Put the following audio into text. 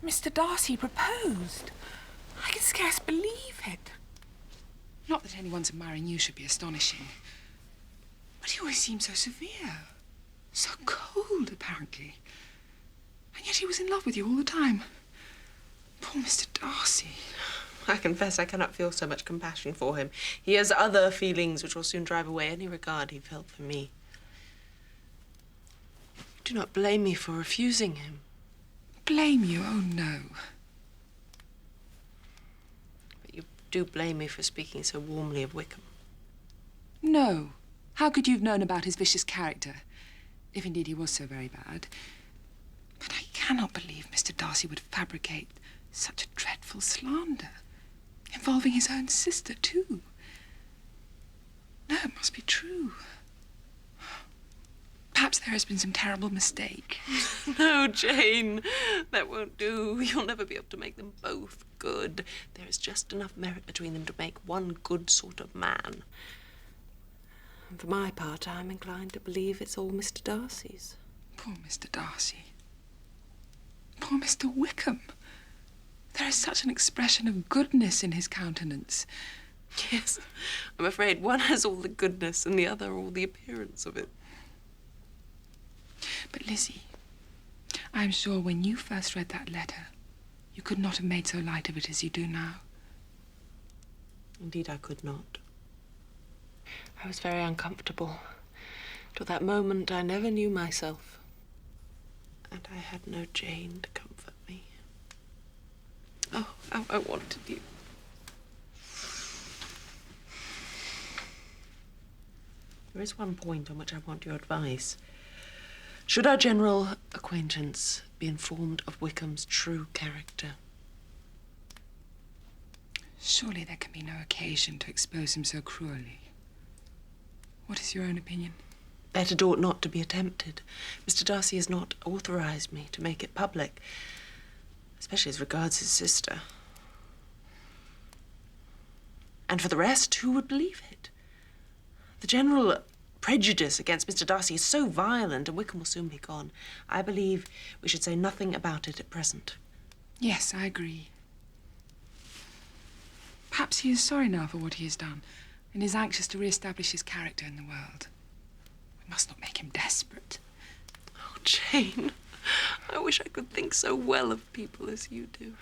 Mr Darcy proposed. I can scarce believe it. Not that anyone's admiring you should be astonishing. But he always seemed so severe. So cold, apparently. And yet he was in love with you all the time. Poor Mr Darcy. I confess I cannot feel so much compassion for him. He has other feelings which will soon drive away any regard he felt for me. You do not blame me for refusing him. Blame you? Oh, no. But you do blame me for speaking so warmly of Wickham. No. How could you have known about his vicious character? If indeed he was so very bad. But I cannot believe Mr Darcy would fabricate such a dreadful slander, involving his own sister, too. No, it must be true. Perhaps there has been some terrible mistake. No, Jane, that won't do. You'll never be able to make them both good. There is just enough merit between them to make one good sort of man. And for my part, I'm inclined to believe it's all Mr Darcy's. Poor Mr Darcy. Poor Mr Wickham. There is such an expression of goodness in his countenance. Yes, I'm afraid one has all the goodness and the other all the appearance of it. But, Lizzy, I am sure when you first read that letter, you could not have made so light of it as you do now. Indeed, I could not. I was very uncomfortable. Till that moment, I never knew myself. And I had no Jane to comfort me. Oh, how I wanted you. There is one point on which I want your advice. Should our general acquaintance be informed of Wickham's true character? Surely there can be no occasion to expose him so cruelly. What is your own opinion? That it ought not to be attempted. Mr Darcy has not authorized me to make it public, especially as regards his sister. And for the rest, who would believe it? The general prejudice against Mr Darcy is so violent, and Wickham will soon be gone. I believe we should say nothing about it at present. Yes, I agree. Perhaps he is sorry now for what he has done, and is anxious to re-establish his character in the world. We must not make him desperate. Oh, Jane, I wish I could think so well of people as you do.